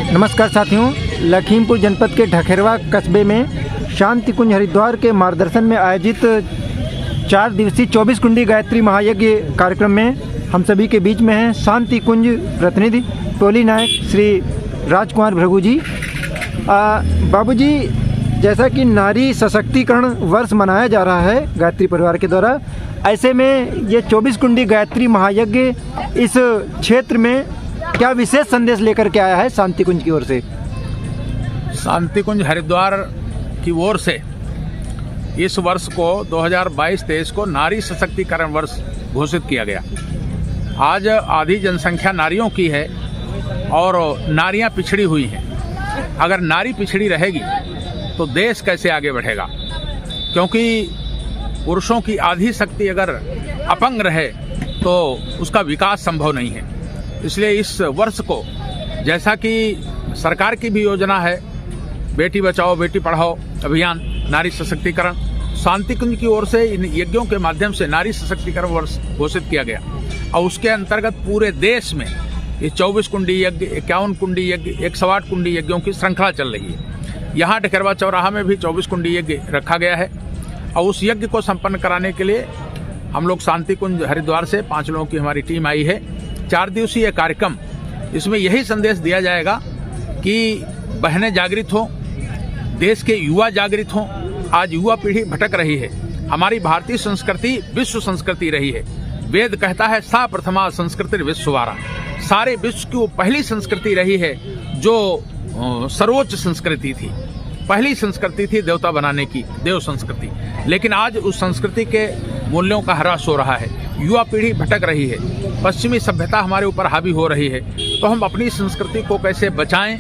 नमस्कार साथियों, लखीमपुर जनपद के ढखेरवा कस्बे में शांति कुंज हरिद्वार के मार्गदर्शन में आयोजित 4 दिवसीय 24 कुंडी गायत्री महायज्ञ कार्यक्रम में हम सभी के बीच में हैं शांति कुंज प्रतिनिधि टोली नायक श्री राजकुमार भृगु जी। बाबूजी, जैसा कि नारी सशक्तिकरण वर्ष मनाया जा रहा है गायत्री परिवार के द्वारा, ऐसे में ये 24 कुंडी गायत्री महायज्ञ इस क्षेत्र में क्या विशेष संदेश लेकर के आया है शांति कुंज की ओर से? शांति कुंज हरिद्वार की ओर से इस वर्ष को 2022-23 को नारी सशक्तिकरण वर्ष घोषित किया गया। आज आधी जनसंख्या नारियों की है और नारियां पिछड़ी हुई हैं। अगर नारी पिछड़ी रहेगी तो देश कैसे आगे बढ़ेगा? क्योंकि पुरुषों की आधी शक्ति अगर अपंग रहे तो उसका विकास संभव नहीं है। इसलिए इस वर्ष को, जैसा कि सरकार की भी योजना है बेटी बचाओ बेटी पढ़ाओ अभियान नारी सशक्तिकरण, शांति कुंज की ओर से इन यज्ञों के माध्यम से नारी सशक्तिकरण वर्ष घोषित किया गया और उसके अंतर्गत पूरे देश में ये 24 कुंडी यज्ञ, 51 कुंडी यज्ञ, 108 कुंडी यज्ञों की श्रृंखला चल रही है। यहाँ ढखेरवा चौराहा में भी 24 कुंडी यज्ञ रखा गया है और उस यज्ञ को संपन्न कराने के लिए हम लोग शांति कुंज हरिद्वार से 5 लोगों की हमारी टीम आई है। 4 दिवसीय कार्यक्रम, इसमें यही संदेश दिया जाएगा कि बहनें जागृत हों, देश के युवा जागृत हों। आज युवा पीढ़ी भटक रही है। हमारी भारतीय संस्कृति विश्व संस्कृति रही है। वेद कहता है सा प्रथमा संस्कृति विश्ववारा, सारे विश्व की वो पहली संस्कृति रही है जो सर्वोच्च संस्कृति थी। पहली संस्कृति थी देवता बनाने की, देव संस्कृति। लेकिन आज उस संस्कृति के मूल्यों का ह्रास हो रहा है। युवा पीढ़ी भटक रही है, पश्चिमी सभ्यता हमारे ऊपर हावी हो रही है। तो हम अपनी संस्कृति को कैसे बचाएं,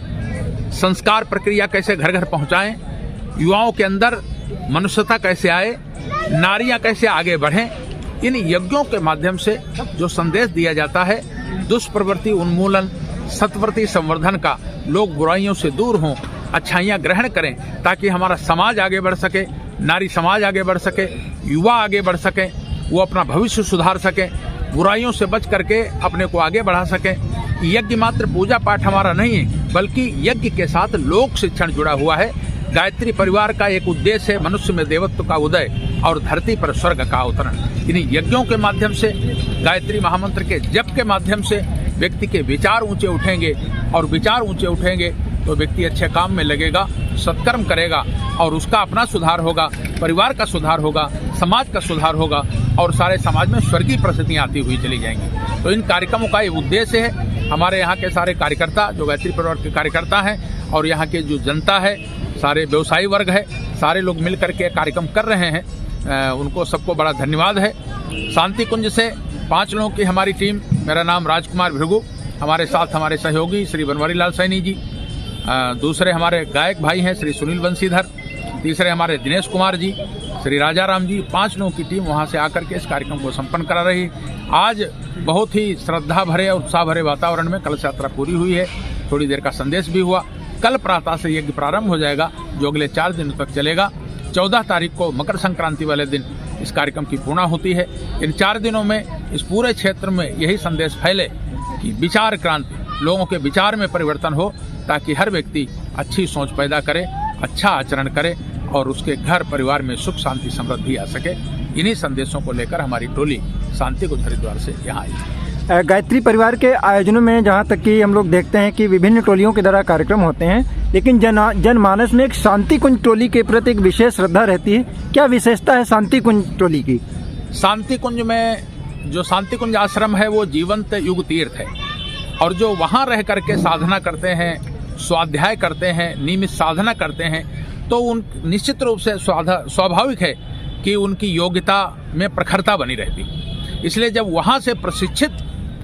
संस्कार प्रक्रिया कैसे घर घर पहुंचाएं, युवाओं के अंदर मनुष्यता कैसे आए, नारियां कैसे आगे बढ़ें, इन यज्ञों के माध्यम से जो संदेश दिया जाता है दुष्प्रवृत्ति उन्मूलन, सत्प्रवृत्ति संवर्धन का, लोग बुराइयों से दूर हों, अच्छाइयाँ ग्रहण करें ताकि हमारा समाज आगे बढ़ सके, नारी समाज आगे बढ़ सके, युवा आगे बढ़ सके, वो अपना भविष्य सुधार सके, बुराइयों से बच करके अपने को आगे बढ़ा सके। यज्ञ मात्र पूजा पाठ हमारा नहीं है, बल्कि यज्ञ के साथ लोक शिक्षण जुड़ा हुआ है। गायत्री परिवार का एक उद्देश्य है मनुष्य में देवत्व का उदय और धरती पर स्वर्ग का अवतरण। इन्हीं यज्ञों के माध्यम से, गायत्री महामंत्र के जप के माध्यम से व्यक्ति के विचार ऊंचे उठेंगे और विचार ऊंचे उठेंगे तो व्यक्ति अच्छे काम में लगेगा, सत्कर्म करेगा और उसका अपना सुधार होगा, परिवार का सुधार होगा, समाज का सुधार होगा और सारे समाज में स्वर्गीय परिस्थितियाँ आती हुई चली जाएंगी। तो इन कार्यक्रमों का ये उद्देश्य है। हमारे यहाँ के सारे कार्यकर्ता जो गायत्री परिवार के कार्यकर्ता हैं और यहाँ के जो जनता है, सारे व्यवसायी वर्ग है, सारे लोग मिल करके कार्यक्रम कर रहे हैं। उनको सबको बड़ा धन्यवाद है। शांति कुंज से 5 लोगों की हमारी टीम, मेरा नाम राजकुमार भृगु, हमारे साथ हमारे सहयोगी श्री बनवारी लाल सैनी जी, दूसरे हमारे गायक भाई हैं श्री सुनील बंसीधर, तीसरे हमारे दिनेश कुमार जी, श्री राजा राम जी, 5 लोगों की टीम वहां से आकर के इस कार्यक्रम को संपन्न करा रही। आज बहुत ही श्रद्धा भरे और उत्साह भरे वातावरण में कलश यात्रा पूरी हुई है। थोड़ी देर का संदेश भी हुआ। कल प्रातः से यज्ञ प्रारंभ हो जाएगा जो अगले 4 दिनों तक चलेगा। 14 तारीख को मकर संक्रांति वाले दिन इस कार्यक्रम की पूर्णा होती है। इन 4 दिनों में इस पूरे क्षेत्र में यही संदेश फैले कि विचार क्रांति, लोगों के विचार में परिवर्तन हो ताकि हर व्यक्ति अच्छी सोच पैदा करे, अच्छा आचरण करे और उसके घर परिवार में सुख शांति समृद्धि आ सके। इन्हीं संदेशों को लेकर हमारी टोली शांति कुंज हरिद्वार से यहाँ आई। गायत्री परिवार के आयोजनों में जहाँ तक कि हम लोग देखते हैं कि विभिन्न टोलियों के द्वारा कार्यक्रम होते हैं, लेकिन जनमानस में एक शांति कुंज टोली के प्रति एक विशेष श्रद्धा रहती है। क्या विशेषता है शांति कुंज टोली की? शांति कुंज में जो शांति कुंज आश्रम है वो जीवंत युग तीर्थ है और जो वहाँ रह करके साधना करते हैं, स्वाध्याय करते हैं, नियमित साधना करते हैं, तो उन निश्चित रूप से स्वाभाविक है कि उनकी योग्यता में प्रखरता बनी रहती। इसलिए जब वहाँ से प्रशिक्षित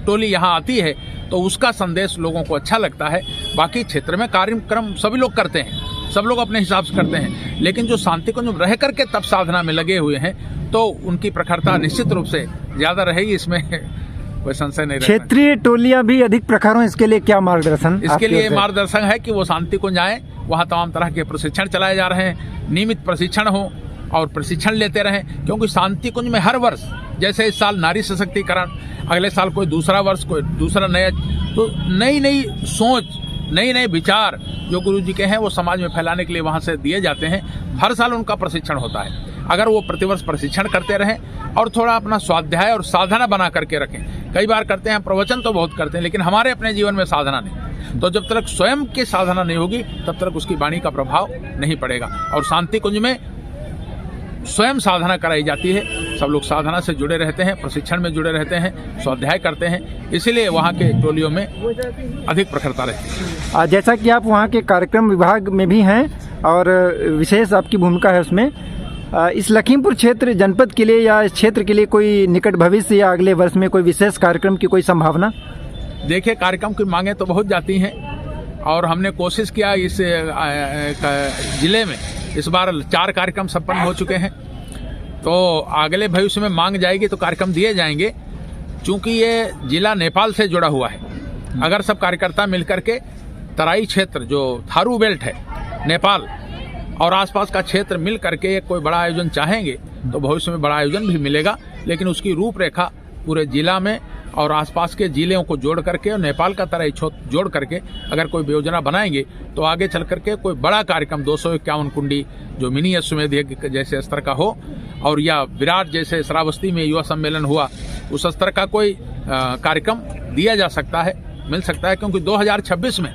टोली यहाँ आती है तो उसका संदेश लोगों को अच्छा लगता है। बाकी क्षेत्र में कार्यक्रम सभी लोग करते हैं, सब लोग अपने हिसाब से करते हैं, लेकिन जो शांति कुंज रह करके तप साधना में लगे हुए हैं तो उनकी प्रखरता निश्चित रूप से ज्यादा रहेगी, इसमें कोई संशय नहीं। क्षेत्रीय टोलियां भी अधिक प्रखर हों, इसके लिए क्या मार्गदर्शन? इसके लिए मार्गदर्शन है कि वो शांति कुंज आए, वहाँ तमाम तरह के प्रशिक्षण चलाए जा रहे हैं, नियमित प्रशिक्षण हो और प्रशिक्षण लेते रहें। क्योंकि शांति कुंज में हर वर्ष, जैसे इस साल नारी सशक्तिकरण, अगले साल कोई दूसरा वर्ष, कोई दूसरा नया, तो नई नई सोच, नए नए विचार जो गुरु जी के हैं वो समाज में फैलाने के लिए वहाँ से दिए जाते हैं। हर साल उनका प्रशिक्षण होता है। अगर वो प्रतिवर्ष प्रशिक्षण करते रहें और थोड़ा अपना स्वाध्याय और साधना बना करके रखें। कई बार करते हैं प्रवचन तो बहुत करते हैं, लेकिन हमारे अपने जीवन में साधना नहीं। तो जब तक स्वयं की साधना नहीं होगी तब तक उसकी वाणी का प्रभाव नहीं पड़ेगा। और शांति कुंज में स्वयं साधना कराई जाती है। सब लोग साधना से जुड़े रहते हैं, प्रशिक्षण में जुड़े रहते हैं, स्वाध्याय करते हैं, इसीलिए वहाँ के टोलियों में अधिक प्रखरता रहती है। जैसा कि आप वहाँ के कार्यक्रम विभाग में भी हैं और विशेष आपकी भूमिका है उसमें, इस लखीमपुर क्षेत्र जनपद के लिए या इस क्षेत्र के लिए कोई निकट भविष्य या अगले वर्ष में कोई विशेष कार्यक्रम की कोई संभावना? देखिए, कार्यक्रम की मांगें तो बहुत जाती हैं और हमने कोशिश किया। इस जिले में इस बार 4 कार्यक्रम संपन्न हो चुके हैं, तो अगले भविष्य में मांग जाएगी तो कार्यक्रम दिए जाएंगे। चूंकि ये जिला नेपाल से जुड़ा हुआ है, अगर सब कार्यकर्ता मिलकर के तराई क्षेत्र जो थारू बेल्ट है, नेपाल और आसपास का क्षेत्र मिल करके कोई बड़ा आयोजन चाहेंगे तो भविष्य में बड़ा आयोजन भी मिलेगा। लेकिन उसकी रूपरेखा पूरे जिला में और आसपास के जिलों को जोड़ करके और नेपाल का तराई जोड़ करके अगर कोई योजना बनाएंगे तो आगे चल करके कोई बड़ा कार्यक्रम 251 कुंडी जो मिनी अश्वमेध यज्ञ जैसे स्तर का हो, और या विराट जैसे श्रावस्ती में युवा सम्मेलन हुआ उस स्तर का कोई कार्यक्रम दिया जा सकता है, मिल सकता है। क्योंकि 2026 में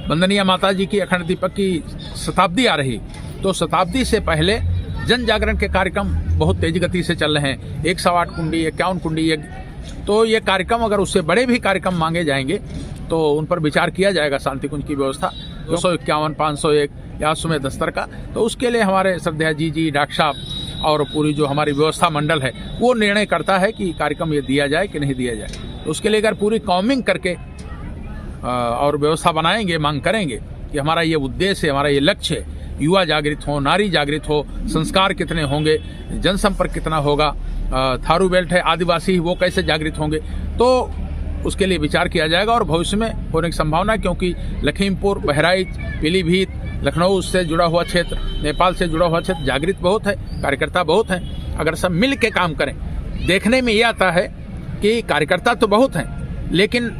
वंदनीय माता जी की अखंड दीपक की शताब्दी आ रही, तो शताब्दी से पहले जन जागरण के कार्यक्रम बहुत तेज गति से चल रहे हैं। 108 कुंडी, 51 कुंडी यज्ञ, तो ये कार्यक्रम अगर उससे बड़े भी कार्यक्रम मांगे जाएंगे तो उन पर विचार किया जाएगा। शांति कुंज की व्यवस्था 251, 501 या अश्वमेध स्तर का, तो उसके लिए हमारे श्रद्धेय जी डॉक्टर साहब और पूरी जो हमारी व्यवस्था मंडल है वो निर्णय करता है कि कार्यक्रम ये दिया जाए कि नहीं दिया जाए। तो उसके लिए अगर पूरी कॉमिंग करके और व्यवस्था बनाएंगे, मांग करेंगे कि हमारा ये उद्देश्य है, हमारा ये लक्ष्य है, युवा जागृत हो, नारी जागृत हो, संस्कार कितने होंगे, जनसंपर्क कितना होगा, थारू बेल्ट है, आदिवासी वो कैसे जागृत होंगे, तो उसके लिए विचार किया जाएगा और भविष्य में होने की संभावना। क्योंकि लखीमपुर, बहराइच, पीलीभीत, लखनऊ से जुड़ा हुआ क्षेत्र, नेपाल से जुड़ा हुआ क्षेत्र जागृत बहुत है, कार्यकर्ता बहुत हैं। अगर सब मिल के काम करें, देखने में ये आता है कि कार्यकर्ता तो बहुत हैं लेकिन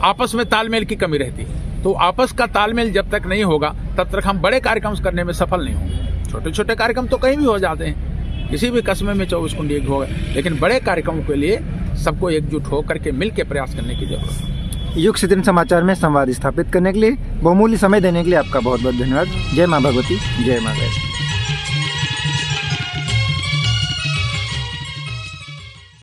आपस में तालमेल की कमी रहती है। तो आपस का तालमेल जब तक नहीं होगा तब तक हम बड़े कार्यक्रम करने में सफल नहीं होंगे। छोटे छोटे कार्यक्रम तो कहीं भी हो जाते हैं, किसी भी कस्बे में 24 कुंडी होगा, लेकिन बड़े कार्यक्रमों के लिए सबको एकजुट होकर के मिल के प्रयास करने की जरूरत है। युग सिद्धन समाचार में संवाद स्थापित करने के लिए, बहुमूल्य समय देने के लिए आपका बहुत बहुत धन्यवाद। जय माँ भगवती, जय माँ वैष्णो।